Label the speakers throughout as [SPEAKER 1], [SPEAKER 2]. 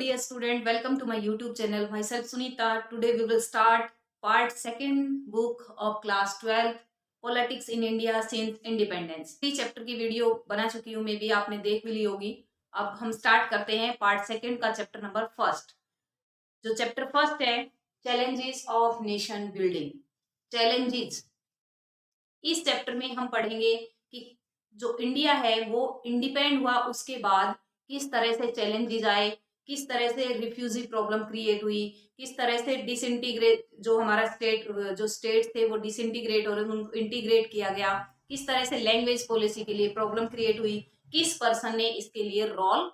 [SPEAKER 1] dear student, welcome to my YouTube channel. Myself Sunita. Today we will start part second book of class 12 Politics in India since Independence. 3 chapter की video बना चुकी हूँ, may be आपने देख भी ली होगी। अब हम स्टार्ट करते हैं पार्ट सेकंड का चैप्टर नंबर फर्स्ट। जो चैप्टर फर्स्ट है, challenges of nation building. Challenges, इस चैप्टर में हम पढ़ेंगे कि जो इंडिया है वो इंडिपेंड हुआ उसके बाद किस तरह से चैलेंजेस आए, किस तरह से रिफ्यूजी प्रॉब्लम क्रिएट हुई, किस तरह से डिसइंटीग्रेट जो हमारा स्टेट थे वो डिसइंटीग्रेट और उनको इंटीग्रेट किया गया, किस तरह से लैंग्वेज पॉलिसी के लिए प्रॉब्लम क्रिएट हुई, किस पर्सन ने इसके लिए रोल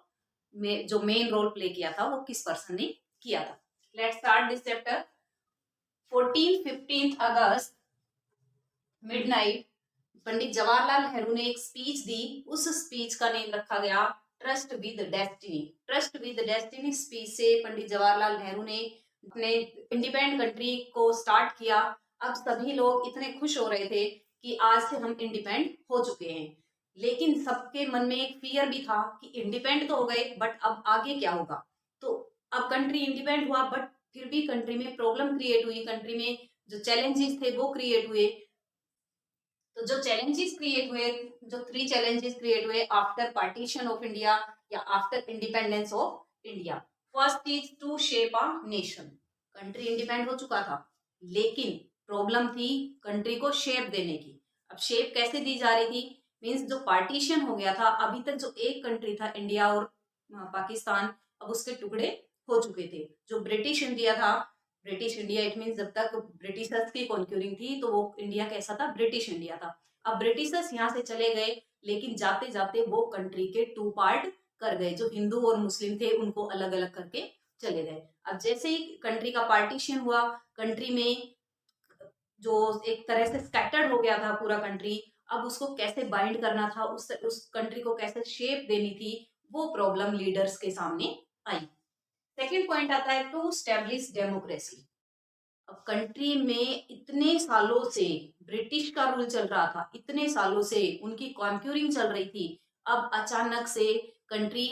[SPEAKER 1] में जो मेन रोल प्ले किया था वो किस पर्सन ने किया था। Let's start this chapter. 15 अगस्त मिडनाइट पंडित जवाहरलाल नेहरू ने एक स्पीच दी। उस स्पीच का नेम रखा गया trust with destiny. Trust with destiny speech से पंडित जवाहरलाल नेहरू ने अपने इंडिपेंडेंट कंट्री को स्टार्ट किया। अब सभी लोग इतने खुश हो रहे थे कि आज से हम इंडिपेंडेंट हो चुके हैं, लेकिन सबके मन में एक फियर भी था कि इंडिपेंडेंट तो हो गए बट अब आगे क्या होगा। तो अब कंट्री इंडिपेंडेंट हुआ बट फिर भी कंट्री में प्रॉब्लम क्रिएट हुई, कंट्री में जो चैलेंजेस थे वो क्रिएट हुए। तो जो चैलेंजेस क्रिएट हुए, जो 3 चैलेंजेस क्रिएट हुए आफ्टर पार्टीशन ऑफ इंडिया या after independence of India. First is to shape a nation. Country independent हो चुका था लेकिन प्रॉब्लम थी कंट्री को शेप देने की। अब शेप कैसे दी जा रही थी, मींस जो पार्टीशन हो गया था, अभी तक जो एक कंट्री था इंडिया और पाकिस्तान, अब उसके टुकड़े हो चुके थे। जो ब्रिटिश इंडिया था, ब्रिटिश इंडिया इट मीन जब तक ब्रिटिशर्स की कॉन्क्यूरिंग थी तो वो इंडिया कैसा था, ब्रिटिश इंडिया था। अब ब्रिटिशर्स यहाँ से चले गए लेकिन जाते जाते वो कंट्री के 2 पार्ट कर गए। जो हिंदू और मुस्लिम थे उनको अलग अलग करके चले गए। अब जैसे ही कंट्री का पार्टीशन हुआ, कंट्री में जो एक तरह से स्कैटर्ड हो गया था पूरा कंट्री, अब उसको कैसे बाइंड करना था, उस कंट्री को कैसे शेप देनी थी, वो प्रॉब्लम लीडर्स के सामने आई। सेकेंड पॉइंट आता है टू स्टैब्लिश डेमोक्रेसी। अब कंट्री में इतने सालों से ब्रिटिश का रूल चल रहा था, इतने सालों से उनकी कॉन्क्यूरिंग चल रही थी। अब अचानक से कंट्री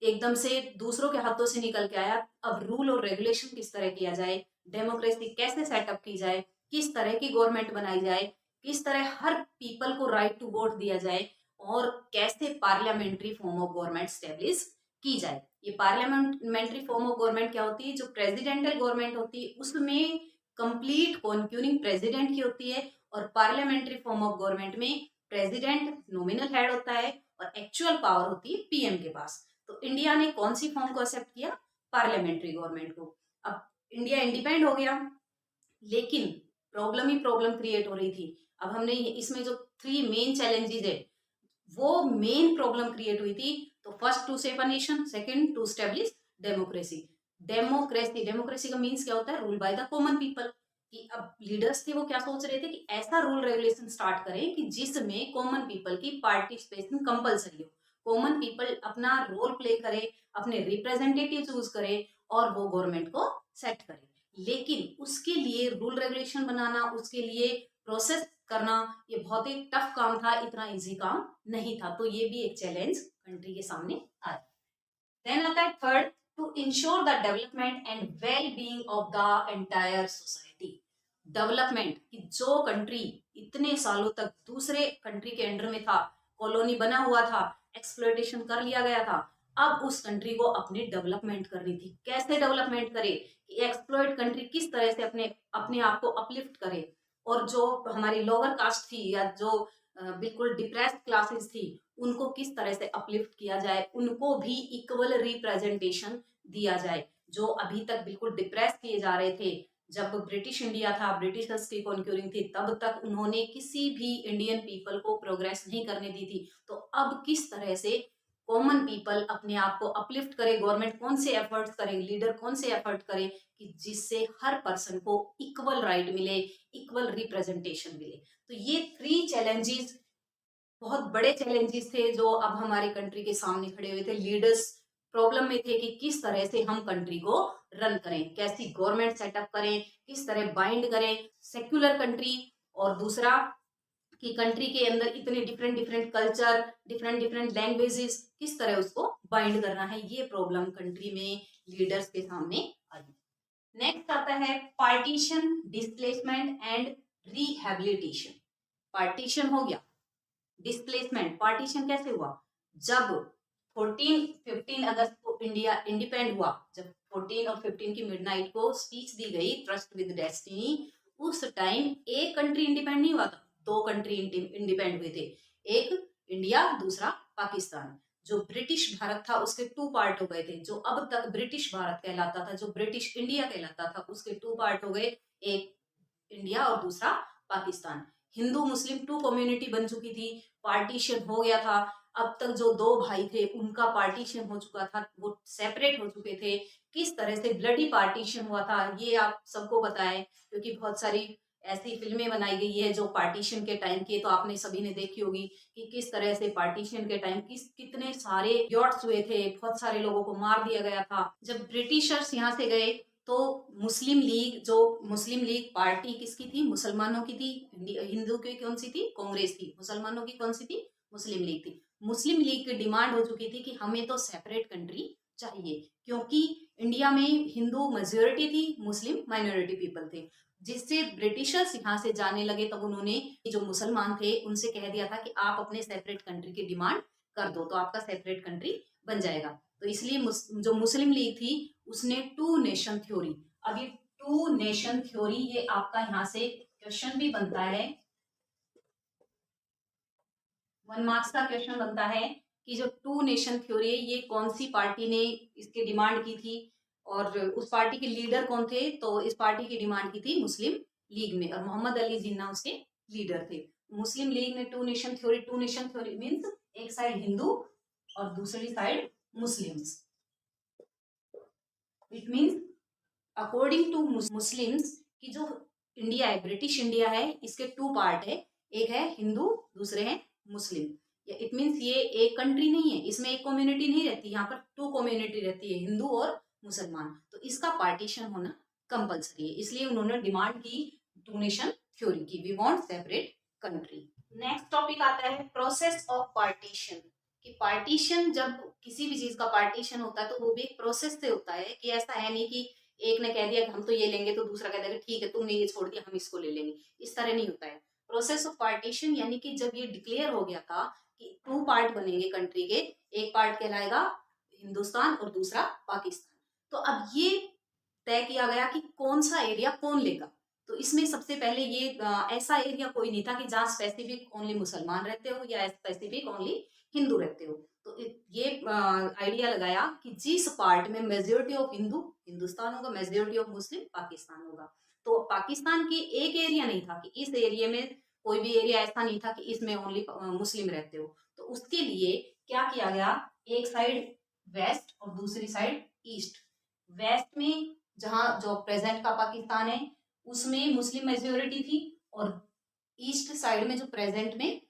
[SPEAKER 1] एकदम से दूसरों के हाथों से निकल के आया। अब रूल और रेगुलेशन किस तरह किया जाए, डेमोक्रेसी कैसे सेटअप की जाए, किस तरह की गवर्नमेंट बनाई जाए, किस तरह हर पीपल को राइट टू वोट दिया जाए और कैसे parliamentary form of government establish की जाए। ये पार्लियामेंट्री फॉर्म ऑफ गवर्नमेंट क्या होती है, जो प्रेसिडेंटल गवर्नमेंट होती है उसमें कंप्लीट कॉन्क्यूरिंग प्रेसिडेंट की होती है, और पार्लियामेंट्री फॉर्म ऑफ गवर्नमेंट में प्रेसिडेंट नॉमिनल हेड होता है और एक्चुअल पावर होती है पीएम के पास। तो इंडिया ने कौन सी फॉर्म को एक्सेप्ट किया, पार्लियामेंट्री गवर्नमेंट को। अब इंडिया इंडिपेंडेंट हो गया लेकिन प्रॉब्लम ही प्रॉब्लम क्रिएट हो रही थी। अब हमने इसमें जो 3 मेन चैलेंजेस है वो मेन प्रॉब्लम क्रिएट हुई थी। तो first to save a nation, second to establish democracy. Democracy, democracy का मीन्स क्या होता है, rule by the common people. कि अब लीडर्स थे वो क्या सोच रहे थे कि ऐसा रूल रेगुलेशन स्टार्ट करें कि जिसमें कॉमन पीपल की पार्टिसिपेशन कंपलसरी हो, कॉमन पीपल अपना रोल प्ले करे, अपने रिप्रेजेंटेटिव चूज करे और वो गवर्नमेंट को सेट करे। लेकिन उसके लिए रूल रेगुलेशन बनाना, उसके लिए प्रोसेस करना, ये बहुत ही टफ काम था, इतना इजी काम नहीं था। तो ये भी एक चैलेंज कंट्री के सामने आया। देन आता है third, to ensure the development and well being of the entire society. Development कि जो कंट्री इतने सालों तक दूसरे कंट्री के अंडर में था, कॉलोनी बना हुआ था, एक्सप्लॉयटेशन कर लिया गया था, अब उस कंट्री को अपनी डेवलपमेंट करनी थी। कैसे डेवलपमेंट करे कि एक्सप्लॉयड कंट्री किस तरह से अपने अपने आप को अपलिफ्ट करे, और जो हमारी लोअर कास्ट थी या जो बिल्कुल डिप्रेस्ड क्लासेस थी उनको किस तरह से अपलिफ्ट किया जाए, उनको भी इक्वल रिप्रेजेंटेशन दिया जाए। जो अभी तक बिल्कुल डिप्रेस किए जा रहे थे, जब ब्रिटिश इंडिया था, ब्रिटिशर्स की कॉन्क्यूरिंग थी, तब तक उन्होंने किसी भी इंडियन पीपल को प्रोग्रेस नहीं करने दी थी। तो अब किस तरह से कॉमन पीपल अपने आप को अपलिफ्ट करे, गवर्नमेंट कौन से एफर्ट्स करे, लीडर कौन से एफर्ट करे कि जिससे हर पर्सन को इक्वल राइट मिले, इक्वल रिप्रेजेंटेशन मिले। तो ये 3 चैलेंजेस बहुत बड़े चैलेंजेस थे जो अब हमारे कंट्री के सामने खड़े हुए थे। लीडर्स प्रॉब्लम में थे कि किस तरह से हम कंट्री को रन करें, कैसी गवर्नमेंट सेटअप करें, किस तरह बाइंड करें सेक्युलर कंट्री और दूसरा कि कंट्री के अंदर इतने different different culture, different different languages, किस तरह उसको बाइंड करना है, ये प्रॉब्लम कंट्री में लीडर्स के सामने आई। नेक्स्ट आता है partition, displacement and rehabilitation. Partition हो गया, डिस्प्लेसमेंट, पार्टीशन कैसे हुआ, जब 15 अगस्त को इंडिया इंडिपेंड हुआ, जब 14 और 15 की मिडनाइट को स्पीच दी गई ट्रस्ट विद डेस्टिनी, उस टाइम एक कंट्री इंडिपेंड नहीं हुआ था, दो कंट्री इंडिपेंड हुए थे, एक इंडिया, दूसरा पाकिस्तान। जो ब्रिटिश भारत था उसके टू पार्ट हो गए थे, जो अब तक ब्रिटिश भारत कहलाता था, जो ब्रिटिश इंडिया कहलाता था, उसके टू पार्ट हो गए, एक इंडिया और दूसरा पाकिस्तान। हिंदू मुस्लिम टू कम्युनिटी बन चुकी थी, पार्टीशन हो गया था। अब तक जो दो भाई थे उनका पार्टीशन हो चुका था, वो सेपरेट हो चुके थे। किस तरह से ब्लडी पार्टीशन हुआ था ये आप सबको पता है, क्योंकि बहुत सारी ऐसी फिल्में बनाई गई है जो पार्टीशन के टाइम की, तो आपने सभी ने देखी होगी कि किस तरह से पार्टीशन के टाइम कितने सारे यॉट्स हुए थे, बहुत सारे लोगों को मार दिया गया था। जब ब्रिटिशर्स यहाँ से गए तो मुस्लिम लीग, जो मुस्लिम लीग पार्टी किसकी थी, मुसलमानों की थी। हिंदू की कौन सी थी, कांग्रेस थी। मुसलमानों की कौन सी थी, मुस्लिम लीग थी। मुस्लिम लीग की डिमांड हो चुकी थी कि हमें तो सेपरेट कंट्री चाहिए, क्योंकि इंडिया में हिंदू मेजोरिटी थी, मुस्लिम माइनॉरिटी पीपल थे। जिससे ब्रिटिशर्स यहाँ से जाने लगे, तब उन्होंने जो मुसलमान थे उनसे कह दिया था कि आप अपने सेपरेट कंट्री की डिमांड कर दो तो आपका सेपरेट कंट्री बन जाएगा। तो इसलिए जो मुस्लिम लीग थी उसने टू नेशन थ्योरी, अब ये टू नेशन थ्योरी ये आपका यहाँ से क्वेश्चन भी बनता है, 1 मार्क्स का क्वेश्चन बनता है कि जो टू नेशन थ्योरी है ये कौन सी पार्टी ने इसकी डिमांड की थी और उस पार्टी के लीडर कौन थे। तो इस पार्टी की डिमांड की थी मुस्लिम लीग ने, और मोहम्मद अली जिन्ना उसके लीडर थे। मुस्लिम लीग ने टू नेशन थ्योरी मीन्स एक साइड हिंदू और दूसरी side Muslims. It means according to Muslims की जो इंडिया है, ब्रिटिश इंडिया है, इसके टू पार्ट है, एक है हिंदू, दूसरे हैं मुस्लिम। इट मीन्स ये एक कंट्री नहीं है, इसमें एक कम्युनिटी नहीं रहती, यहाँ पर टू कम्युनिटी रहती है, हिंदू और मुसलमान। तो इसका पार्टीशन होना कंपलसरी है, इसलिए उन्होंने डिमांड की टू नेशन थ्योरी की, we want separate country. Next topic आता है प्रोसेस ऑफ पार्टीशन, कि पार्टीशन, जब किसी भी चीज का पार्टीशन होता है तो वो भी एक प्रोसेस से होता है, कि ऐसा है नहीं कि एक ने कह दिया कि हम तो ये लेंगे तो दूसरा कह देगा ठीक है तुमने ये छोड़ दिया हम इसको ले लेंगे, इस तरह नहीं होता है। प्रोसेस ऑफ पार्टीशन यानी कि जब ये डिक्लेयर हो गया था कि टू पार्ट बनेंगे कंट्री के, एक पार्ट कहलाएगा हिंदुस्तान और दूसरा पाकिस्तान, तो अब ये तय किया गया कि कौन सा एरिया कौन लेगा। तो इसमें सबसे पहले ये ऐसा एरिया कोई नहीं था कि जहाँ स्पेसिफिक ओनली मुसलमान रहते हो या स्पेसिफिक ओनली हिंदू रहते हो। तो ये आइडिया लगाया कि जिस पार्ट में मेजोरिटी ऑफ हिंदू हिंदुस्तान होगा, मेजोरिटी ऑफ मुस्लिम पाकिस्तान होगा। तो पाकिस्तान की एक एरिया नहीं था कि इस एरिया में, कोई भी एरिया ऐसा नहीं था कि इसमें ओनली मुस्लिम रहते हो। तो उसके लिए क्या किया गया, एक साइड वेस्ट और दूसरी साइड ईस्ट। वेस्ट में जहाँ जो प्रेजेंट का पाकिस्तान है उसमें मुस्लिम मेजोरिटी थी, और ईस्ट साइड में जो प्रेजेंट में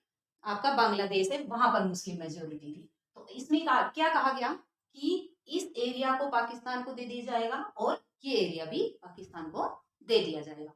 [SPEAKER 1] आपका बांग्लादेश है वहां पर मुस्लिम मेजोरिटी थी। तो इसमें क्या कहा गया कि इस एरिया को पाकिस्तान को दे दिया जाएगा और ये एरिया भी पाकिस्तान को दे दिया जाएगा।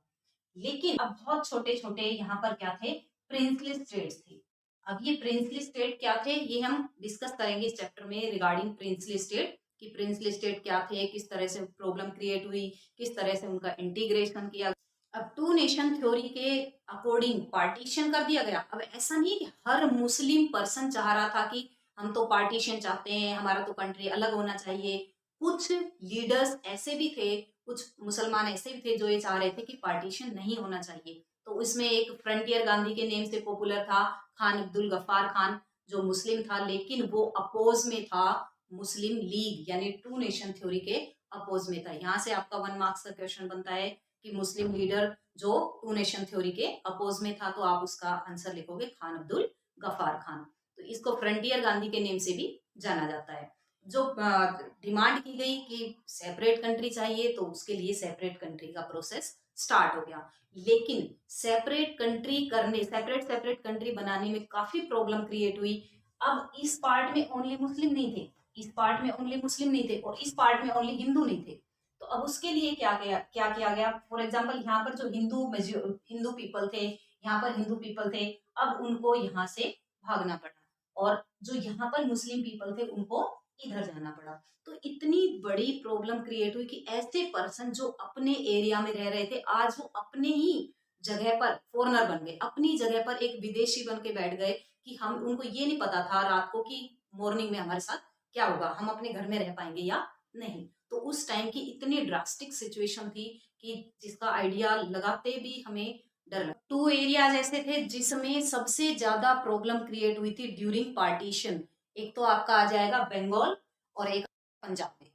[SPEAKER 1] लेकिन अब बहुत छोटे छोटे यहाँ पर क्या थे, प्रिंसली स्टेट्स थे। अब ये प्रिंसली स्टेट क्या थे ये हम डिस्कस करेंगे इस चैप्टर में रिगार्डिंग प्रिंसली स्टेट, कि प्रिंसली स्टेट क्या थे, किस तरह से प्रॉब्लम क्रिएट हुई, किस तरह से उनका इंटीग्रेशन किया। अब टू नेशन थ्योरी के अकॉर्डिंग पार्टीशन कर दिया गया। अब ऐसा नहीं कि हर मुस्लिम पर्सन चाह रहा था कि हम तो पार्टीशन चाहते हैं, हमारा तो कंट्री अलग होना चाहिए। कुछ लीडर्स ऐसे भी थे, कुछ मुसलमान ऐसे भी थे जो ये चाह रहे थे कि पार्टीशन नहीं होना चाहिए। तो इसमें एक फ्रंटियर गांधी के नेम से पॉपुलर था खान अब्दुल गफ्फार खान, जो मुस्लिम था लेकिन वो अपोज में था मुस्लिम लीग यानी टू नेशन थ्योरी के अपोज में था। यहाँ से आपका 1 मार्क्स का क्वेश्चन बनता है कि मुस्लिम लीडर जो टू नेशन थ्योरी के अपोज में था, तो आप उसका आंसर लिखोगे खान अब्दुल गफ्फार खान। तो इसको फ्रंटियर गांधी के नेम से भी जाना जाता है। जो डिमांड की गई कि सेपरेट कंट्री चाहिए, तो उसके लिए सेपरेट कंट्री का प्रोसेस स्टार्ट हो गया। लेकिन सेपरेट सेपरेट कंट्री बनाने में काफी प्रॉब्लम क्रिएट हुई। अब इस पार्ट में ओनली मुस्लिम नहीं थे, इस पार्ट में ओनली मुस्लिम नहीं थे, और इस पार्ट में ओनली हिंदू नहीं थे। तो अब उसके लिए क्या किया गया, फॉर एग्जाम्पल यहाँ पर जो हिंदू पीपल थे, यहाँ पर हिंदू पीपल थे, अब उनको यहाँ से भागना पड़ा, और जो यहाँ पर मुस्लिम पीपल थे उनको इधर जाना पड़ा। तो इतनी बड़ी प्रॉब्लम क्रिएट हुई कि ऐसे पर्सन जो अपने एरिया में रह रहे थे, आज वो अपने ही जगह पर फॉरेनर बन गए, अपनी जगह पर एक विदेशी बन के बैठ गए, कि हम उनको ये नहीं पता था रात को कि मॉर्निंग में हमारे साथ क्या होगा, हम अपने घर में रह पाएंगे या नहीं। तो उस टाइम की इतनी ड्रास्टिक सिचुएशन थी कि जिसका आइडिया लगाते भी हमें डर लगा। टू एरियाज ऐसे थे जिसमें सबसे ज्यादा प्रॉब्लम क्रिएट हुई थी ड्यूरिंग पार्टीशन। एक तो आपका आ जाएगा बंगाल और एक पंजाब में,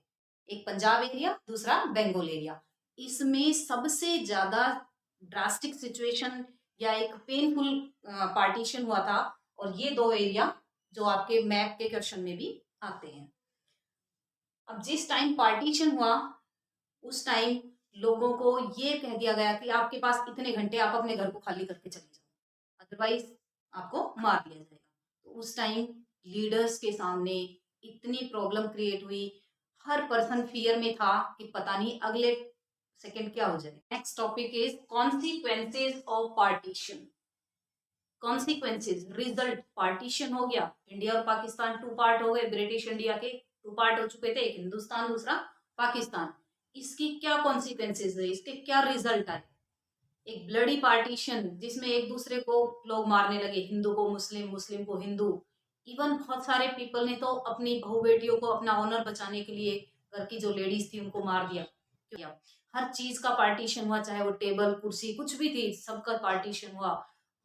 [SPEAKER 1] एक पंजाब एरिया, दूसरा बंगाल एरिया। इसमें सबसे ज्यादा ड्रास्टिक सिचुएशन या एक पेनफुल पार्टीशन हुआ था, और ये दो एरिया जो आपके मैप के क्वेश्चन में भी आते हैं। अब जिस टाइम पार्टीशन हुआ उस टाइम लोगों को ये कह दिया गया कि आपके पास इतने घंटे, आप अपने घर को खाली करके चले जाओ, अदरवाइज आपको मार दिया जाएगा। तो उस टाइम लीडर्स के सामने इतनी प्रॉब्लम क्रिएट हुई, हर पर्सन फियर में था कि पता नहीं अगले सेकंड क्या हो जाए। Next topic is consequences of partition. Consequences, result, partition हो गया, इंडिया और पाकिस्तान टू पार्ट हो गए, ब्रिटिश इंडिया के टू पार्ट हो चुके थे, एक हिंदुस्तान दूसरा पाकिस्तान। इसकी क्या कॉन्सिक्वेंसेज है, इसके क्या रिजल्ट आए? एक ब्लडी पार्टीशन जिसमें एक दूसरे को लोग मारने लगे, हिंदू को मुस्लिम, मुस्लिम को हिंदू। इवन बहुत सारे पीपल ने तो अपनी बहू बेटियों को अपना ऑनर बचाने के लिए घर की जो लेडीज थी उनको मार दिया। हर चीज का पार्टीशन हुआ, चाहे वो टेबल कुर्सी कुछ भी थी, सबका पार्टीशन हुआ।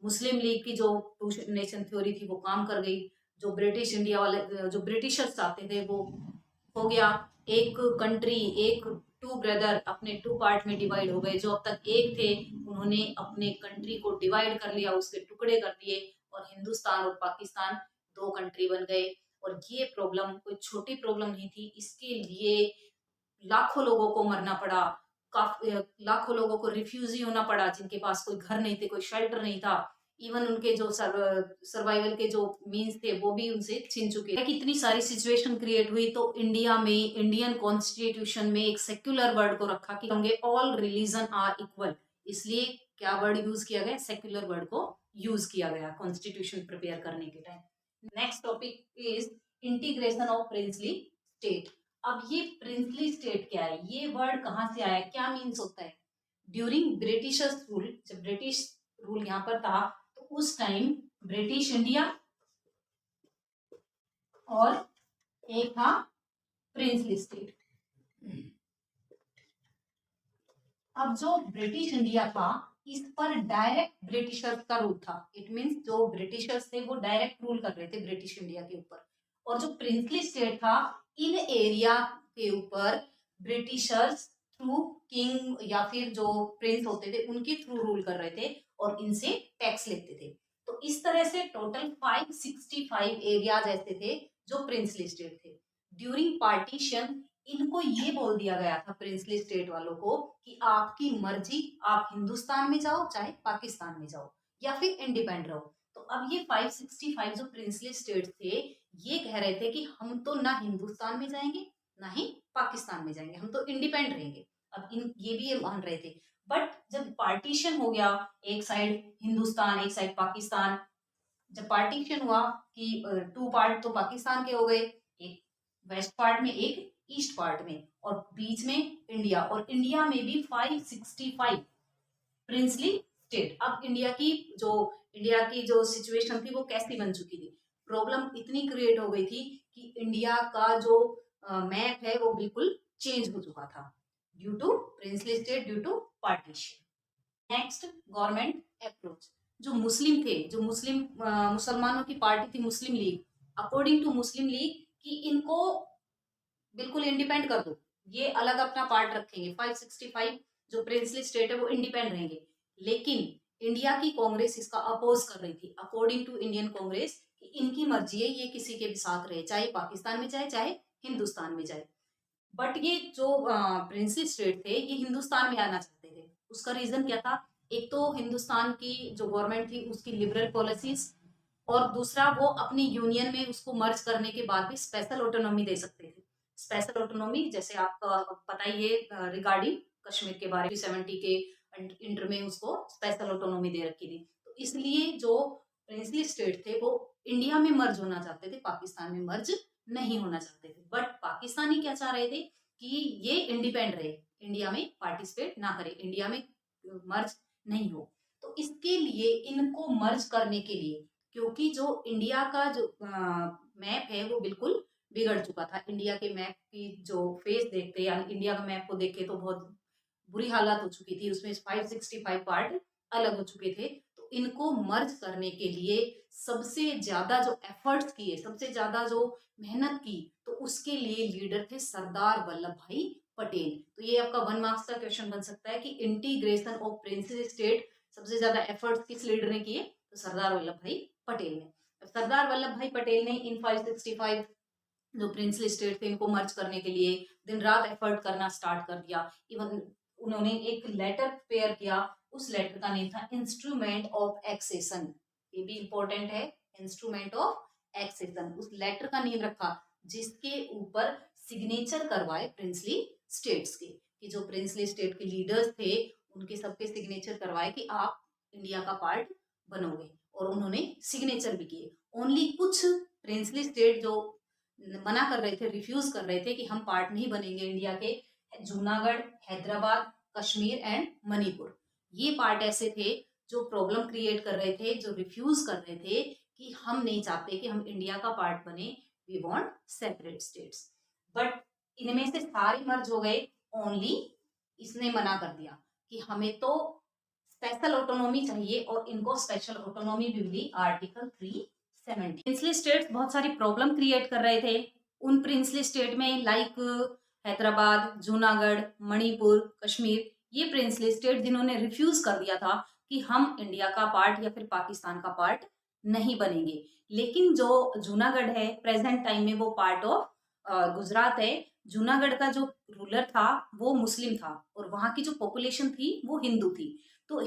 [SPEAKER 1] मुस्लिम लीग की जो टू नेशन थ्योरी थी वो काम कर गई, जो ब्रिटिश इंडिया वाले जो ब्रिटिशर्स चाहते थे वो हो गया। एक कंट्री, एक टू ब्रदर अपने टू पार्ट में डिवाइड हो गए, जो अब तक एक थे उन्होंने अपने कंट्री को डिवाइड कर लिया, उसके टुकड़े कर दिए, और हिंदुस्तान और पाकिस्तान दो कंट्री बन गए। और ये प्रॉब्लम कोई छोटी प्रॉब्लम नहीं थी, इसके लिए लाखों लोगों को मरना पड़ा, काफी लाखों लोगों को रिफ्यूजी होना पड़ा, जिनके पास कोई घर नहीं थे, कोई शेल्टर नहीं था। इवन उनके जो सर्वाइवल के जो मीन्स थे वो भी उनसे छिन चुके थे। इतनी सारी सिचुएशन क्रिएट हुई तो इंडिया में, इंडियन कॉन्स्टिट्यूशन में एक सेक्युलर वर्ड को रखा कि होंगे ऑल रिलीजन आर इक्वल, इसलिए क्या वर्ड यूज किया गया, सेक्युलर वर्ड को यूज किया गया कॉन्स्टिट्यूशन प्रिपेयर करने के time. Next topic is integration of princely state. अब ये प्रिंसली स्टेट क्या है, ये वर्ड कहाँ से आया, क्या मीन्स होता है? ड्यूरिंग ब्रिटिशर्स रूल, जब ब्रिटिश रूल यहाँ पर था तो उस टाइम ब्रिटिश इंडिया और एक था प्रिंसली स्टेट। अब जो ब्रिटिश इंडिया था इस पर डायरेक्ट ब्रिटिशर्स का रूल था, इट मींस जो ब्रिटिशर्स थे वो डायरेक्ट रूल कर रहे थे ब्रिटिश इंडिया के ऊपर। और जो प्रिंसली स्टेट था, इन एरिया के ऊपर ब्रिटिशर्स थ्रू किंग या फिर जो प्रिंस होते थे उनके थ्रू रूल कर रहे थे और इनसे टैक्स लेते थे। तो इस तरह से टोटल 565 एरियाज ऐसे थे जो प्रिंसली स्टेट थे। ड्यूरिंग पार्टीशन इनको ये बोल दिया गया था प्रिंसली स्टेट वालों को कि आपकी मर्जी, आप हिंदुस्तान में जाओ चाहे पाकिस्तान में जाओ या फिर इंडिपेंडेंट रहो। तो अब ये 565 जो प्रिंसली स्टेट थे ये कह रहे थे कि हम तो ना हिंदुस्तान में जाएंगे ना ही पाकिस्तान में जाएंगे, हम तो इंडिपेंडेंट रहेंगे। अब इन ये भी ये मान रहे थे। बट जब पार्टीशन हो गया, एक साइड हिंदुस्तान एक साइड पाकिस्तान, जब पार्टीशन हुआ कि टू पार्ट तो पाकिस्तान के हो गए, एक वेस्ट पार्ट में एक ईस्ट पार्ट में, और बीच में इंडिया, और इंडिया में भी 565 प्रिंसली स्टेट। अब इंडिया की जो सिचुएशन थी वो कैसी बन चुकी थी, प्रॉब्लम इतनी क्रिएट हो गई थी कि इंडिया का जो मैप है वो बिल्कुल चेंज हो चुका था due to princely state, due to partition. Next, government approach. जो मुस्लिम थे, जो मुसलमानों की पार्टी थी मुस्लिम लीग, अकॉर्डिंग टू मुस्लिम लीग कि इनको बिल्कुल इंडिपेंड कर दो, ये अलग अपना पार्ट रखेंगे, 565 जो प्रिंसली स्टेट है वो इंडिपेंडेंट रहेंगे। लेकिन इंडिया की कांग्रेस इसका अपोज कर रही थी, अकॉर्डिंग टू इंडियन कांग्रेस कि इनकी मर्जी है, ये किसी के भी साथ रहे, चाहे पाकिस्तान में जाए चाहे हिंदुस्तान में जाए। बट ये जो प्रिंसली स्टेट थे ये हिंदुस्तान में आना चाहते थे। उसका रीजन क्या था, एक तो हिंदुस्तान की जो गवर्नमेंट थी उसकी लिबरल पॉलिसीज, और दूसरा वो अपनी यूनियन में उसको मर्ज करने के बाद भी स्पेशल ऑटोनॉमी दे सकते थे। स्पेशल ऑटोनॉमी जैसे आपका पता ही है रिगार्डिंग कश्मीर के बारे में 70 के इंटर में उसको स्पेशल ऑटोनॉमी दे रखी थी। तो इसलिए जो प्रिंसली स्टेट थे वो इंडिया में मर्ज होना चाहते थे, पाकिस्तान में मर्ज नहीं होना चाहते थे। बट पाकिस्तानी क्या चाह रहे थे कि ये इंडिपेंडेंट रहे, इंडिया में पार्टिसिपेट ना करे, इंडिया में मर्ज नहीं हो। तो इसके लिए इनको मर्ज करने के लिए, क्योंकि जो इंडिया का जो मैप है वो बिल्कुल बिगड़ चुका था। इंडिया के मैप की जो फेस देखते या इंडिया का मैप को देखे तो बहुत बुरी हालत हो चुकी थी, उसमें 565 पार्ट अलग हो चुके थे। तो इनको मर्ज करने के लिए सबसे ज्यादा जो एफर्ट्स किए, सबसे ज्यादा जो मेहनत की, तो उसके लिए लीडर थे सरदार वल्लभ भाई पटेल। तो ये आपका 1 मार्क्स का क्वेश्चन बन सकता है कि इंटीग्रेशन ऑफ प्रिंसेस स्टेट सबसे ज्यादा एफर्ट्स किस लीडर ने किए, तो सरदार वल्लभ भाई पटेल ने। सरदार वल्लभ भाई पटेल ने इन 565 जो प्रिंसली स्टेट थे इनको मर्ज करने के लिए दिन रात एफर्ट करना स्टार्ट कर दिया। इवन उन्होंने एक लेटर प्रिपेयर किया, उस लेटर का नेम था इंस्ट्रूमेंट ऑफ एक्सेशन। ये भी इंपॉर्टेंट है, इंस्ट्रूमेंट ऑफ एक्सेशन। उस लेटर का नेम रखा जिसके ऊपर सिग्नेचर करवाए प्रिंसली स्टेट्स के, कि जो प्रिंसली स्टेट के लीडर्स थे उनके सबके सिग्नेचर करवाए कि आप इंडिया का पार्ट बनोगे, और उन्होंने सिग्नेचर भी किए। ओनली कुछ प्रिंसली स्टेट जो मना कर रहे थे, रिफ्यूज कर रहे थे कि हम पार्ट नहीं बनेंगे इंडिया के, जूनागढ़, हैदराबाद, कश्मीर एंड मणिपुर। ये पार्ट ऐसे थे जो प्रॉब्लम क्रिएट कर रहे थे, जो रिफ्यूज कर रहे थे कि हम नहीं चाहते कि हम इंडिया का पार्ट बने, we want separate states. But इनमें से सारे मर्ज हो गए, ओनली इसने मना कर दिया कि हमें तो स्पेशल ऑटोनॉमी चाहिए, और इनको स्पेशल ऑटोनॉमी भी मिली आर्टिकल 370। प्रिंसली स्टेट्स बहुत सारी प्रॉब्लम क्रिएट कर रहे थे। उन प्रिंसली स्टेट में लाइक हैदराबाद, जूनागढ़, मणिपुर, कश्मीर, ये प्रिंसली स्टेट जिन्होंने रिफ्यूज कर दिया था कि हम इंडिया का पार्ट या फिर पाकिस्तान का पार्ट नहीं बनेंगे। लेकिन जो जूनागढ़ है प्रेजेंट टाइम में वो पार्ट ऑफ गुजरात है। जूनागढ़ का जो रूलर था वो मुस्लिम था, और वहां की जो पॉपुलेशन थी वो हिंदू थी। तो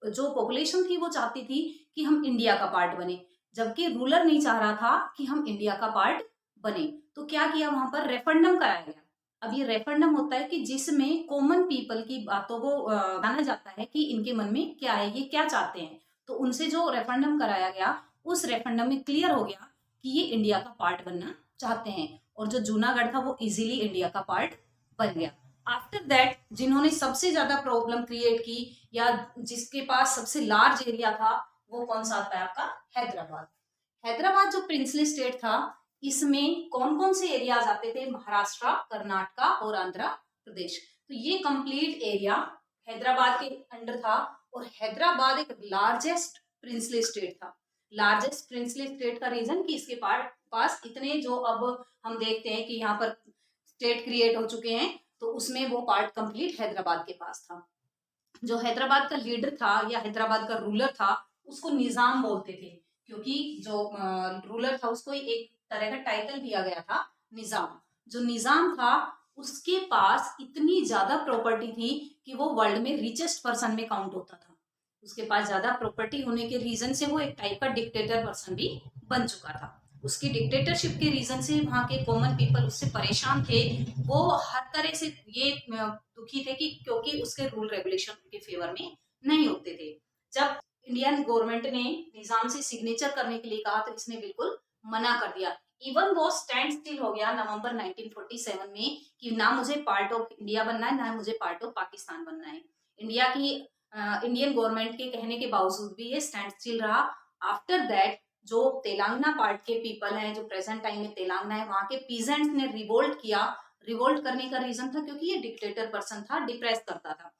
[SPEAKER 1] जो पॉपुलेशन थी वो चाहती थी कि हम इंडिया का पार्ट बने, जबकि रूलर नहीं चाह रहा था कि हम इंडिया का पार्ट बने। तो क्या किया, वहां पर रेफरेंडम कराया गया। अब ये रेफरेंडम होता है कि जिसमें कॉमन पीपल की बातों को जाना जाता है कि इनके मन में क्या है, ये क्या चाहते हैं। तो उनसे जो रेफरेंडम कराया गया, उस रेफरेंडम में क्लियर हो गया कि ये इंडिया का पार्ट बनना चाहते हैं, और जो जूनागढ़ था वो इजीली इंडिया का पार्ट बन गया। आफ्टर दैट जिन्होंने सबसे ज्यादा प्रॉब्लम क्रिएट की या जिसके पास सबसे लार्ज एरिया था, वो कौन सा आता है आपका, हैदराबाद। हैदराबाद जो प्रिंसली स्टेट था, इसमें कौन कौन से एरियाज आते थे, महाराष्ट्र, कर्नाटका और आंध्र प्रदेश। तो ये कंप्लीट एरिया हैदराबाद के अंडर था, और हैदराबाद एक लार्जेस्ट प्रिंसली स्टेट था। लार्जेस्ट प्रिंसली स्टेट का रीजन कि इसके पास इतने जो अब हम देखते हैं कि यहाँ पर स्टेट क्रिएट हो चुके हैं, तो उसमें वो पार्ट कंप्लीट हैदराबाद के पास था। जो हैदराबाद का लीडर था या हैदराबाद का रूलर था, उसको निजाम बोलते थे, क्योंकि जो रूलर था उसको एक तरह का टाइटल दिया गया था, निजाम। जो निजाम था उसके पास इतनी ज्यादा प्रॉपर्टी थी कि वो वर्ल्ड में रिचेस्ट पर्सन में काउंट होता था। उसके पास ज्यादा प्रॉपर्टी होने के रीजन से वो एक टाइप का डिक्टेटर पर्सन भी बन चुका था। उसकी डिक्टेटरशिप के रीजन से वहां के कॉमन पीपल उससे परेशान थे। वो हर तरह से ये दुखी थे कि क्योंकि उसके रूल रेगुलेशन उनके फेवर में नहीं होते थे। जब इंडियन गवर्नमेंट ने निजाम से सिग्नेचर करने के लिए कहा, तो इसने बिल्कुल मना कर दिया। इवन वो स्टैंड स्टिल हो गया नवंबर 1947 में कि ना मुझे पार्ट ऑफ इंडिया बनना है, ना मुझे पार्ट ऑफ पाकिस्तान बनना है। इंडिया की इंडियन गवर्नमेंट के कहने के बावजूद भी ये स्टैंड स्टिल रहा। आफ्टर दैट जो तेलंगाना पार्ट के पीपल हैं, जो प्रेजेंट टाइम में तेलंगाना है, वहां के पीजेंट्स ने रिवोल्ट किया। रिवोल्ट करने का रीजन था क्योंकि ये डिक्टेटर पर्सन था, डिप्रेस करता था।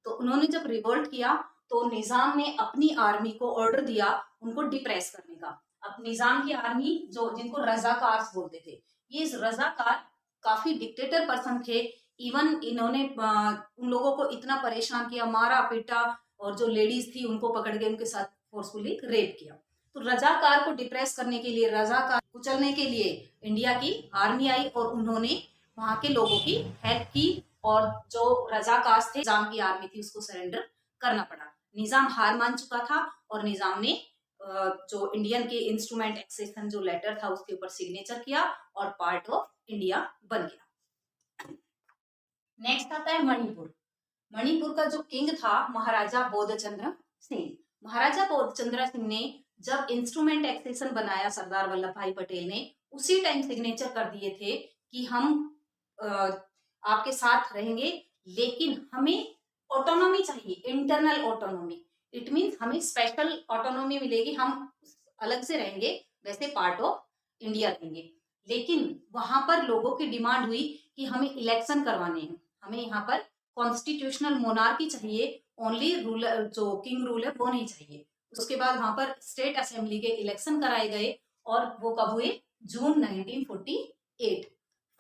[SPEAKER 1] तो उन्होंने जब रिवोल्ट किया तो निजाम ने अपनी आर्मी को ऑर्डर दिया उनको डिप्रेस करने का। अब निजाम की आर्मी जो जिनको रजाकार बोलते थे, ये रजाकार काफी डिक्टेटर पर्सन थे। इवन इन्होंने उन लोगों को इतना परेशान किया, मारा पीटा, और जो लेडीज थी उनको पकड़ के उनके साथ फोर्सफुली रेप किया। तो रजाकार को डिप्रेस करने के लिए, रजाकार कुचलने के लिए इंडिया की आर्मी आई और उन्होंने वहां के लोगों की हेल्प की, और जो रजाकार थे, निजाम की आर्मी थी, उसको सरेंडर करना पड़ा। निजाम हार मान चुका था और निजाम ने जो इंडियन के इंस्ट्रूमेंट एक्सेशन जो लेटर था उसके ऊपर सिग्नेचर किया और पार्ट ऑफ इंडिया बन गया। नेक्स्ट आता है मणिपुर। मणिपुर का जो किंग था महाराजा बोधचंद्र सिंह। महाराजा बोधचंद्र सिंह ने जब इंस्ट्रूमेंट एक्सेशन बनाया सरदार वल्लभ भाई पटेल ने उसी टाइम सिग्नेचर कर दिए थे कि हम आपके साथ रहेंगे, लेकिन हमें ऑटोनॉमी चाहिए, इंटरनल ऑटोनॉमी। इट मीन्स हमें स्पेशल ऑटोनॉमी मिलेगी, हम अलग से रहेंगे, वैसे पार्ट ऑफ इंडिया रहेंगे। लेकिन वहां पर लोगों की डिमांड हुई कि हमें इलेक्शन करवाने हैं, हमें यहाँ पर कॉन्स्टिट्यूशनल मोनार्की चाहिए, ओनली रूलर जो किंग रूल है वो नहीं चाहिए। उसके बाद वहां पर स्टेट असेंबली के इलेक्शन कराए गए और वो कब हुए? जून 1948।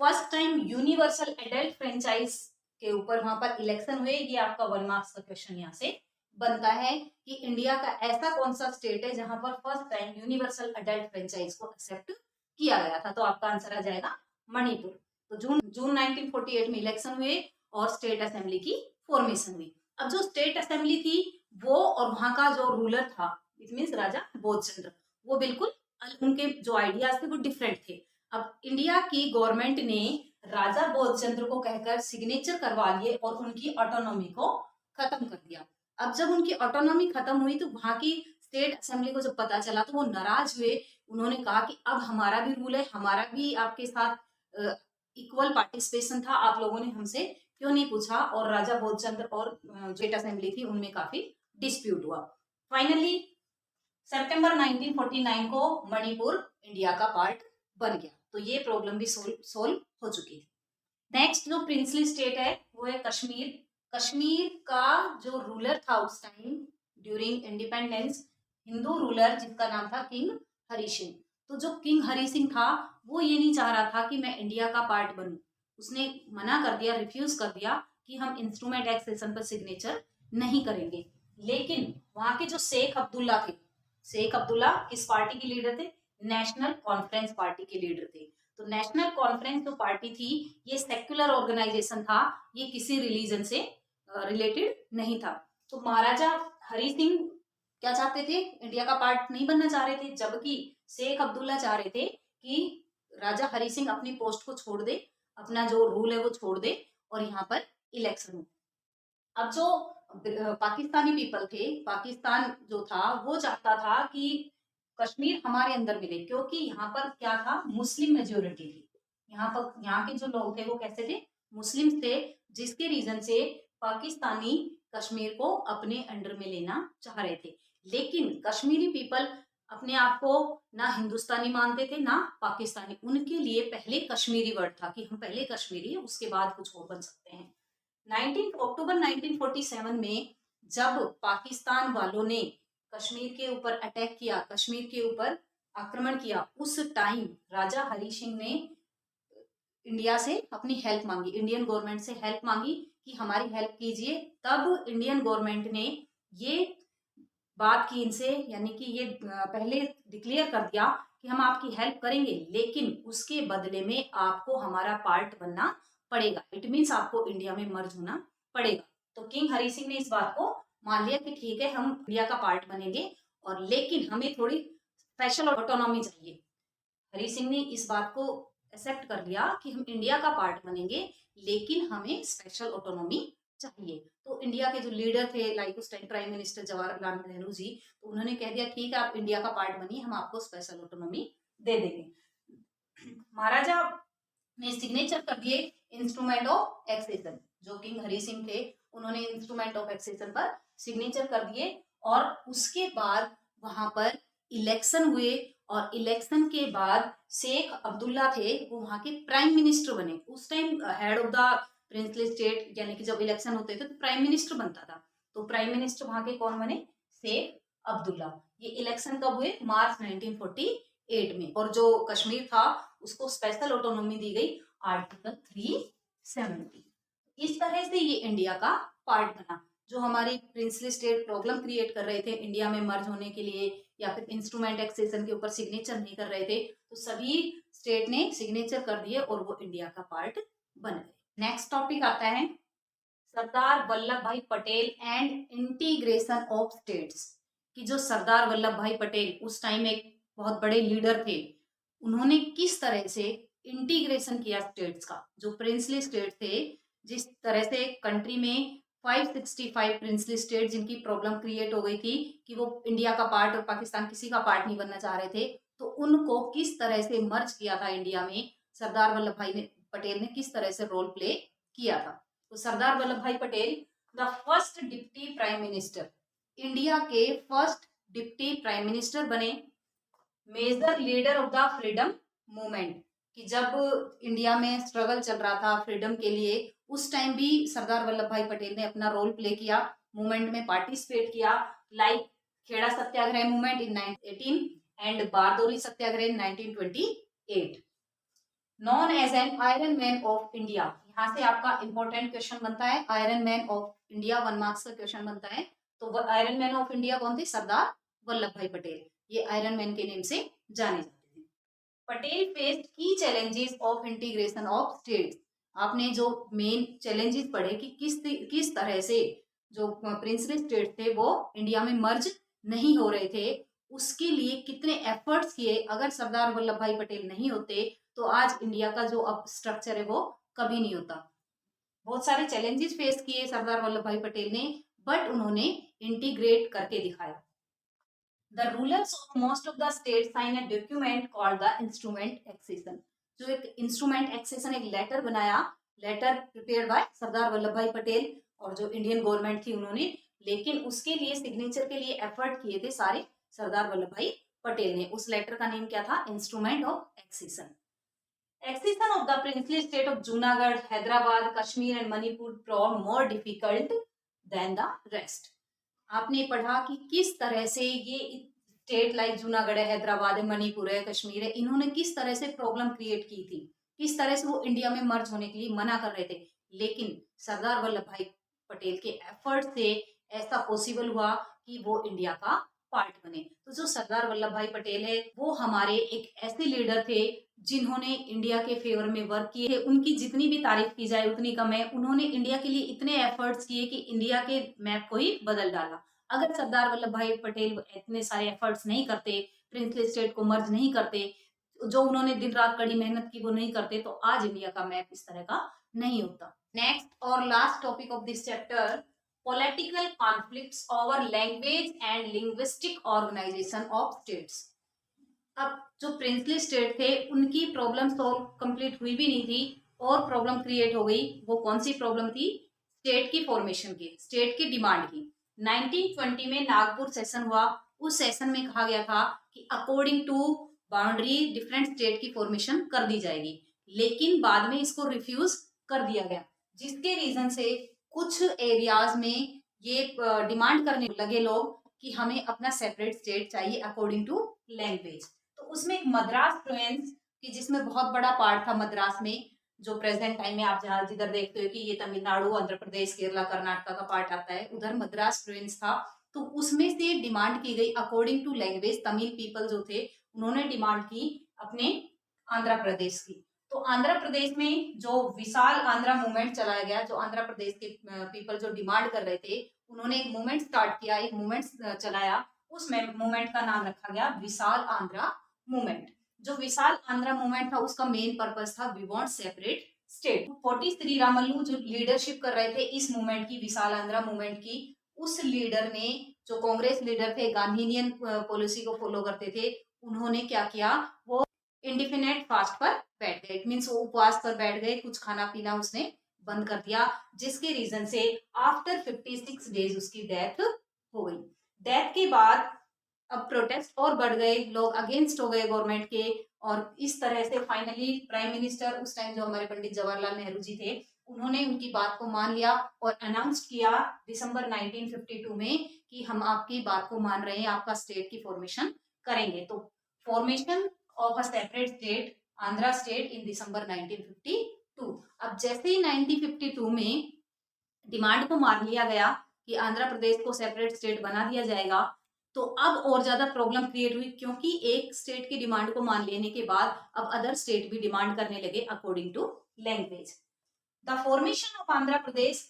[SPEAKER 1] First time universal adult franchise के ऊपर वहां पर इलेक्शन हुए। ये आपका 1 मार्क्स का क्वेश्चन यहाँ से बनता है कि इंडिया का ऐसा कौन सा स्टेट है जहां पर first time universal adult franchise को एक्सेप्ट किया गया था। तो आपका आंसर आ जाएगा मणिपुर। तो जून 1948 में इलेक्शन हुए और स्टेट असेंबली की फॉर्मेशन हुई। अब जो स्टेट असेंबली थी वो और वहां का जो रूलर था, इट मीन्स राजा बोधचंद्र, वो बिल्कुल उनके जो आइडियाज थे वो डिफरेंट थे। अब इंडिया की गवर्नमेंट ने राजा बोधचंद्र को कहकर सिग्नेचर करवा लिए और उनकी ऑटोनॉमी को खत्म कर दिया। अब जब उनकी ऑटोनॉमी खत्म हुई तो वहां की स्टेट असेंबली को जब पता चला तो वो नाराज हुए। उन्होंने कहा कि अब हमारा भी रूल है, हमारा भी आपके साथ इक्वल पार्टिसिपेशन था, आप लोगों ने हमसे क्यों नहीं पूछा। और राजा बोधचंद्र और स्टेट असेंबली थी उनमें काफी डिस्प्यूट हुआ। फाइनली सितंबर 1949 को मणिपुर इंडिया का पार्ट बन गया। तो ये प्रॉब्लम भी सोल्व हो चुकी है। नेक्स्ट जो प्रिंसली स्टेट है वो है कश्मीर। कश्मीर का जो रूलर था उस time during independence, Hindu ruler जिसका नाम था किंग हरि सिंह। तो जो किंग हरि सिंह था वो ये नहीं चाह रहा था कि मैं इंडिया का पार्ट बनूं। उसने मना कर दिया, रिफ्यूज कर दिया कि हम इंस्ट्रूमेंट एक्सेशन पर सिग्नेचर नहीं करेंगे। लेकिन वहां के जो शेख अब्दुल्ला थे, शेख अब्दुल्ला किस पार्टी के लीडर थे? नेशनल कॉन्फ्रेंस पार्टी के लीडर थे। तो नेशनल कॉन्फ्रेंस जो पार्टी थी ये सेक्युलर ऑर्गेनाइजेशन था, ये किसी रिलीजन से रिलेटेड नहीं था। तो महाराजा हरि सिंह क्या चाहते थे? इंडिया का पार्ट नहीं बनना चाह रहे थे, जबकि शेख अब्दुल्ला चाह रहे थे कि राजा हरि सिंह अपनी पोस्ट को छोड़ दे, अपना जो रूल है वो छोड़ दे और यहाँ पर इलेक्शन हो। अब जो पाकिस्तानी पीपल थे, पाकिस्तान जो था वो चाहता था कि कश्मीर हमारे अंदर मिले, क्योंकि यहाँ पर क्या था? मुस्लिम मेजोरिटी थी। यहाँ पर यहाँ के जो लोग थे वो कैसे थे? मुस्लिम थे, जिसके रीजन से पाकिस्तानी कश्मीर को अपने अंडर में लेना चाह रहे थे। लेकिन कश्मीरी पीपल अपने आप को ना हिंदुस्तानी मानते थे ना पाकिस्तानी। उनके लिए पहले कश्मीरी वर्ड था कि हम पहले कश्मीरी है, उसके बाद कुछ और बन सकते हैं। 19 अक्टूबर 1947 में जब पाकिस्तान वालों ने कश्मीर के ऊपर अटैक किया, कश्मीर के ऊपर आक्रमण किया, उस टाइम राजा हरि सिंह ने इंडिया से अपनी हेल्प मांगी, इंडियन गवर्नमेंट से हेल्प मांगी कि हमारी हेल्प कीजिए। तब इंडियन गवर्नमेंट ने ये बात की इनसे, यानी कि ये पहले डिक्लेयर कर दिया कि हम आपकी हेल्प करेंगे, लेकिन उसके बदले में आपको हमारा पार्ट बनना पड़ेगा। इट मीन्स आपको इंडिया में मर्ज होना पड़ेगा। तो किंग हरि सिंह ने इस बात को मान लिया कि ठीक है हम इंडिया का पार्ट बनेंगे, और लेकिन हमें थोड़ी स्पेशल ऑटोनॉमी चाहिए। हरि सिंह ने इस बात को एक्सेप्ट कर लिया कि हम इंडिया का पार्ट बनेंगे, लेकिन हमें स्पेशल ऑटोनॉमी चाहिए। तो इंडिया के जो लीडर थे, लाइक उस time prime minister Jawaharlal Nehru ji, तो उन्होंने कह दिया ठीक है आप इंडिया का पार्ट बनिए, हम आपको स्पेशल ऑटोनॉमी दे देंगे। महाराजा ने सिग्नेचर कर दिए इंस्ट्रूमेंट ऑफ एक्सेशन। जो किंग हरि सिंह थे उन्होंने इंस्ट्रूमेंट ऑफ एक्सेशन पर सिग्नेचर कर दिए, और उसके बाद वहां पर इलेक्शन हुए, और इलेक्शन के बाद शेख अब्दुल्ला थे वो वहां के प्राइम मिनिस्टर बने। उस time head of the princely state, यानी कि जब इलेक्शन होते थे तो प्राइम मिनिस्टर बनता था। तो प्राइम मिनिस्टर वहां के कौन बने? शेख अब्दुल्ला। ये इलेक्शन कब हुए? मार्च 1948 में। और जो कश्मीर था उसको स्पेशल ऑटोनॉमी दी गई आर्टिकल 370। इस तरह से ये इंडिया का पार्ट बना। जो हमारे प्रिंसली स्टेट प्रॉब्लम क्रिएट कर रहे थे इंडिया में मर्ज होने के लिए, या फिर इंस्ट्रूमेंट एक्सेशन के ऊपर सिग्नेचर नहीं कर रहे थे, तो सभी स्टेट ने सिग्नेचर कर दिए और वो इंडिया का पार्ट बन गए। नेक्स्ट टॉपिक आता है सरदार Vallabhbhai Patel and integration of states. कि जो सरदार वल्लभ भाई पटेल उस टाइम एक बहुत बड़े लीडर थे, उन्होंने किस तरह से इंटीग्रेशन किया स्टेट्स का। जो प्रिंसली स्टेट थे, जिस तरह से कंट्री में 565 प्रिंसली स्टेट जिनकी प्रॉब्लम क्रिएट हो गई थी कि वो इंडिया का पार्ट और पाकिस्तान किसी का पार्ट नहीं बनना चाह रहे थे, तो उनको किस तरह से मर्ज किया था इंडिया में, सरदार वल्लभ भाई पटेल ने किस तरह से रोल प्ले किया था। तो Sardar Vallabhbhai Patel the first deputy prime minister, India के फर्स्ट डिप्टी प्राइम मिनिस्टर बने, major leader of the freedom movement, कि जब इंडिया में स्ट्रगल चल रहा था फ्रीडम के लिए, उस टाइम भी सरदार वल्लभ भाई पटेल ने अपना रोल प्ले किया, मूवमेंट में पार्टिसिपेट किया, like Kheda Satyagraha movement in 1918 and Bardoli Satyagraha in 1928। Known as an iron man of India, यहाँ से आपका इंपॉर्टेंट क्वेश्चन बनता है, iron man of India 1 marks का क्वेश्चन बनता है। तो आयरन मैन ऑफ इंडिया कौन थे? सरदार वल्लभ भाई पटेल, ये आयरन मैन के नेम से जाने जाते थे। पटेल फेस्ड की challenges of integration of states, आपने जो मेन चैलेंजेस पढ़े कि किस तरह से जो प्रिंसली स्टेट थे वो इंडिया में मर्ज नहीं हो रहे थे, उसके लिए कितने एफर्ट्स किए। अगर सरदार वल्लभ भाई पटेल नहीं होते तो आज इंडिया का जो अब स्ट्रक्चर है वो कभी नहीं होता। बहुत सारे चैलेंजेस फेस किए सरदार वल्लभ भाई पटेल ने, बट उन्होंने इंटीग्रेट करके दिखाया। The rulers of most of the states sign a document called the instrument accession, जो एक इंस्ट्रूमेंट एक्सेशन एक लेटर बनाया, letter prepared by Sardar Vallabhbhai Patel और जो इंडियन गवर्नमेंट थी उन्होंने, लेकिन उसके लिए सिग्नेचर के लिए एफर्ट किए थे सारे सरदार वल्लभ भाई पटेल ने। उस लेटर का नेम क्या था? Instrument of accession. Accession of the princely state of Junagadh, Hyderabad, Kashmir and Manipur proved more difficult than the rest. आपने पढ़ा कि किस तरह से ये स्टेट लाइक जूनागढ़ है, हैदराबाद है, मणिपुर है, कश्मीर है, इन्होंने किस तरह से प्रॉब्लम क्रिएट की थी, किस तरह से वो इंडिया में मर्ज होने के लिए मना कर रहे थे, लेकिन सरदार वल्लभ भाई पटेल के एफर्ट से ऐसा पॉसिबल हुआ कि वो इंडिया का पार्ट बने। तो जो सरदार वल्लभ भाई पटेल है वो हमारे एक ऐसे लीडर थे जिन्होंने इंडिया के फेवर में वर्क किए। उनकी जितनी भी तारीफ की जाए उतनी कम है। उन्होंने इंडिया के लिए इतने एफर्ट्स किए कि इंडिया के मैप को ही बदल डाला। अगर सरदार वल्लभ भाई पटेल इतने सारे एफर्ट्स नहीं करते, प्रिंसली स्टेट को मर्ज नहीं करते, जो उन्होंने दिन रात कड़ी मेहनत की वो नहीं करते, तो आज इंडिया का मैप इस तरह का नहीं होता। नेक्स्ट और last topic of this chapter, political conflicts over language and linguistic organisation of states. अब जो प्रिंसली स्टेट थे उनकी प्रॉब्लम सॉल्व कंप्लीट हुई भी नहीं थी और प्रॉब्लम क्रिएट हो गई। वो कौन सी प्रॉब्लम थी? स्टेट की फॉर्मेशन की, स्टेट की डिमांड की। 1920 में नागपुर सेशन हुआ। उस सेशन में कहा गया था कि according to boundary different state की फॉर्मेशन कर दी जाएगी, लेकिन बाद में इसको रिफ्यूज कर दिया गया, जिसके रीजन से कुछ एरियाज में ये डिमांड करने लगे लोग कि हमें अपना सेपरेट स्टेट चाहिए अकॉर्डिंग टू लैंग्वेज। तो उसमें एक मद्रास प्रोविंस की जिसमें बहुत बड़ा पार्ट था मद्रास में, जो प्रेजेंट टाइम में आप जहाँ जिधर देखते हो कि ये तमिलनाडु, आंध्र प्रदेश, केरला, कर्नाटका का पार्ट आता है, उधर मद्रास प्रोविंस था। तो उसमें से डिमांड की गई according to language, Tamil people जो थे उन्होंने डिमांड की अपने आंध्र प्रदेश की। तो आंध्र प्रदेश में जो विशाल आंध्रा मूवमेंट चलाया गया, जो आंध्र प्रदेश के पीपल जो डिमांड कर रहे थे उन्होंने एक मूवमेंट स्टार्ट किया, एक मूवमेंट चलाया। उस मूवमेंट का नाम रखा गया विशाल आंध्रा मूवमेंट। जो विशाल आंध्रा मूवमेंट था उसका मेन पर्पस था वी वांट सेपरेट स्टेट। पोटी श्रीरामल्लू जो लीडरशिप कर रहे थे इस मूवमेंट की, विशाल आंध्रा मूवमेंट की, उस लीडर ने, जो कांग्रेस लीडर थे, गांधीनियन पॉलिसी को फॉलो करते थे, उन्होंने क्या किया, वो इंडिफिनिट फास्ट पर बैठ गए। इट मीन्स वो उपवास पर बैठ गए, कुछ खाना पीना उसने बंद कर दिया, जिसके रीजन से आफ्टर 56 डेज उसकी डेथ हो गई। डेथ के बाद अब प्रोटेस्ट और बढ़ गए, लोग अगेंस्ट हो गए गवर्नमेंट के, और इस तरह से फाइनली प्राइम मिनिस्टर उस टाइम जो हमारे पंडित जवाहरलाल नेहरू जी थे, उन्होंने उनकी बात को मान लिया और अनाउंस किया दिसंबर 1952 में कि हम आपकी बात को मान रहे हैं, आपका स्टेट की फॉर्मेशन करेंगे। तो formation of a separate state, Andhra state, in December 1952। अब जैसे ही 1952 में डिमांड को मान लिया गया कि आंध्र प्रदेश को सेपरेट स्टेट बना दिया जाएगा, तो अब और ज्यादा प्रॉब्लम क्रिएट हुई, क्योंकि एक स्टेट की डिमांड को मान लेने के बाद अब अदर स्टेट भी डिमांड करने लगे according to language. The formation of Andhra Pradesh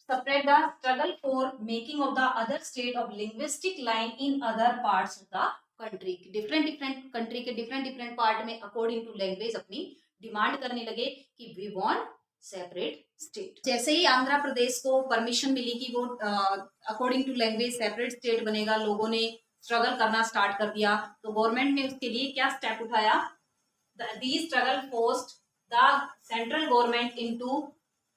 [SPEAKER 1] separate the struggle for making of the other state of linguistic line in other parts of the country। Different country के डिफरेंट पार्ट में according to language अपनी demand करने लगे कि we want separate state. जैसे ही आंध्र प्रदेश को permission मिली कि वो according to language separate state बनेगा, लोगों ने स्ट्रगल करना स्टार्ट कर दिया। तो गवर्नमेंट ने उसके लिए क्या स्टेप उठाया? These struggle forced the central government into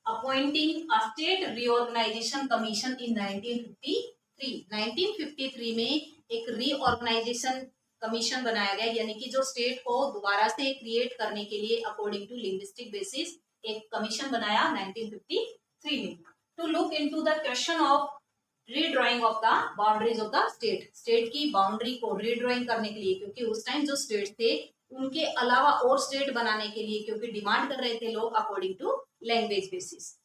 [SPEAKER 1] appointing a state reorganization commission in 1953। 1953 में एक रीऑर्गेनाइजेशन कमीशन बनाया गया, यानी कि जो स्टेट को दोबारा से क्रिएट करने के लिए अकॉर्डिंग टू लिंग्विस्टिक बेसिस एक कमीशन बनाया 1953 में, to look into the question of redrawing of the boundaries of the state. State की बाउंड्री को रीड्राइंग करने के लिए, क्योंकि उस टाइम जो स्टेट थे उनके अलावा और स्टेट बनाने के लिए, क्योंकि डिमांड कर रहे थे लोग according to language basis.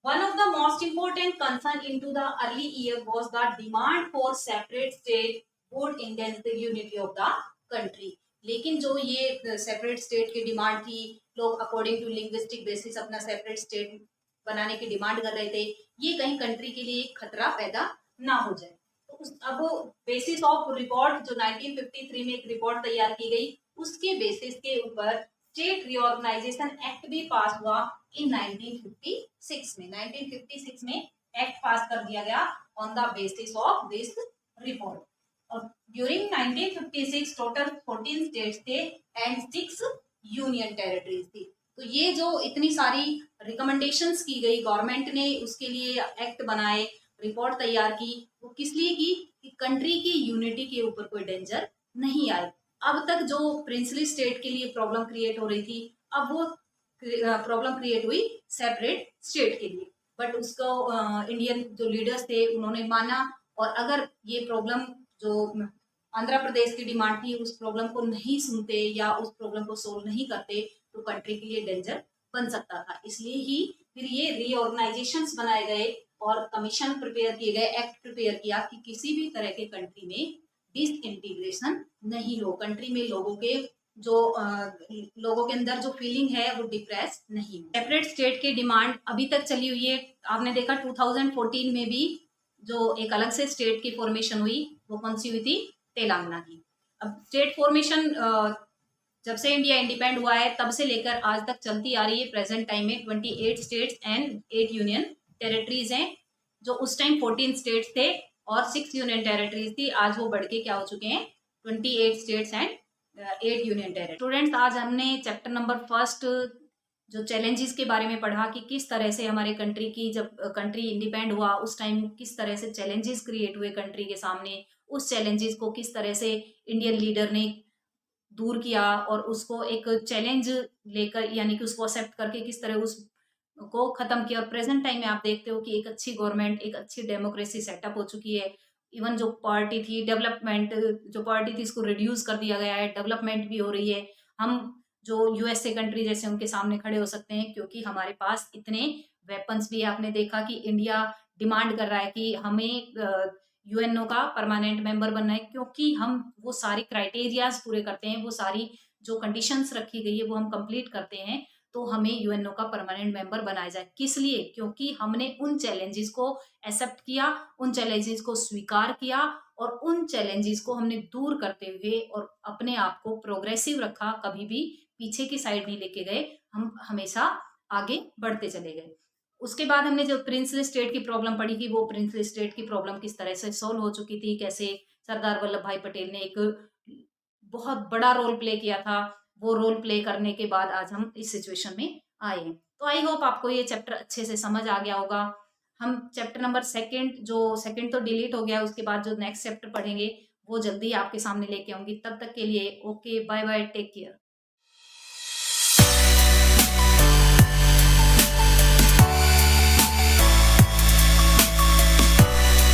[SPEAKER 1] One of the most important concern into the early year was the demand for separate state would endanger the unity of the country। लेकिन जो ये सेपरेट स्टेट की डिमांड थी, लोग अकॉर्डिंग टू लिंग्विस्टिक बेसिस अपना separate state बनाने की demand कर रहे थे, ये कहीं कंट्री के लिए खतरा पैदा ना हो जाए। तो अब बेसिस ऑफ रिपोर्ट जो 1953 में एक रिपोर्ट तैयार की गई, उसके बेसिस के ऊपर स्टेट रीऑर्गेनाइजेशन एक्ट भी पास हुआ इन 1956 में। 1956 में एक्ट पास कर दिया गया on the basis of this report. और ड्यूरिंग 1956 टोटल 14 स्टेट्स थे एंड 6 यूनियन टेरिटरीज थी। तो ये जो इतनी सारी रिकमेंडेशंस की गई गवर्नमेंट ने, उसके लिए एक्ट बनाए, रिपोर्ट तैयार की, वो किस लिए की? कि कंट्री की यूनिटी के ऊपर कोई डेंजर नहीं आए। अब तक जो प्रिंसली स्टेट के लिए प्रॉब्लम क्रिएट हो रही थी, अब वो प्रॉब्लम क्रिएट हुई सेपरेट स्टेट के लिए। बट उसको इंडियन जो लीडर्स थे उन्होंने माना, और अगर ये प्रॉब्लम जो आंध्र प्रदेश की डिमांड थी उस प्रॉब्लम को नहीं सुनते या उस प्रॉब्लम को सोल्व नहीं करते तो कंट्री के लिए डेंजर बन सकता था। इसलिए ही फिर ये रीऑर्गेनाइजेशंस बनाए गए और कमीशन प्रिपेयर किए गए, एक्ट प्रिपेयर किया कि किसी भी तरह के कंट्री में डिसइंटीग्रेशन नहीं हो, कंट्री में लोगों के लोगों के अंदर जो फीलिंग है वो डिप्रेस नहीं हो। सेपरेट स्टेट की डिमांड अभी तक चली हुई है। आपने देखा 2014 में भी जो एक अलग से स्टेट की फॉर्मेशन हुई, वो कौन सी हुई थी? तेलंगाना की। अब स्टेट फॉर्मेशन जब से इंडिया इंडिपेंड हुआ है तब से लेकर आज तक चलती आ रही है। प्रेजेंट टाइम में 28 स्टेट्स एंड 8 यूनियन टेरिटरीज हैं। जो उस टाइम 14 स्टेट्स थे और 6 यूनियन टेरिटरीज थी, आज वो बढ़ के क्या हो चुके हैं? 28 states and 8 union territory. Students, आज हमने चैप्टर नंबर 1 जो चैलेंजेस के बारे में पढ़ा कि किस तरह से हमारे कंट्री की, जब कंट्री इंडिपेंड हुआ उस टाइम किस तरह से चैलेंजेस क्रिएट हुए कंट्री के सामने, उस चैलेंजेस को किस तरह से इंडियन लीडर ने दूर किया और उसको एक चैलेंज लेकर, यानी कि उसको एक्सेप्ट करके किस तरह उसको खत्म किया। और प्रेजेंट टाइम में आप देखते हो कि एक अच्छी गवर्नमेंट, एक अच्छी डेमोक्रेसी सेटअप हो चुकी है। इवन जो पार्टी थी डेवलपमेंट, जो पार्टी थी इसको रिड्यूस कर दिया गया है, डेवलपमेंट भी हो रही है। हम जो यूएसए कंट्री जैसे उनके सामने खड़े हो सकते हैं क्योंकि हमारे पास इतने वेपन्स भी है। आपने देखा कि इंडिया डिमांड कर रहा है कि हमें यूएनओ का परमानेंट मेंबर बनना है, क्योंकि हम वो सारी क्राइटेरियाज पूरे करते हैं, वो सारी जो कंडीशंस रखी गई है वो हम कंप्लीट करते हैं, तो हमें यूएनओ का परमानेंट मेंबर बनाया जाए। किस लिए? क्योंकि हमने उन चैलेंजेस को एक्सेप्ट किया, उन चैलेंजेस को स्वीकार किया और उन चैलेंजेस को हमने दूर करते हुए और अपने आप को प्रोग्रेसिव रखा, कभी भी पीछे की साइड नहीं लेके गए, हम हमेशा आगे बढ़ते चले गए। उसके बाद हमने जो प्रिंसली स्टेट की प्रॉब्लम पढ़ी कि वो प्रिंसली स्टेट की प्रॉब्लम किस तरह से सोल्व हो चुकी थी, कैसे सरदार वल्लभ भाई पटेल ने एक बहुत बड़ा रोल प्ले किया था। वो रोल प्ले करने के बाद आज हम इस सिचुएशन में आए हैं। तो आई होप आपको ये चैप्टर अच्छे से समझ आ गया होगा। हम चैप्टर नंबर 2 तो डिलीट हो गया, उसके बाद जो नेक्स्ट चैप्टर पढ़ेंगे वो जल्दी आपके सामने लेके आऊंगी। तब तक के लिए okay, bye bye, take care.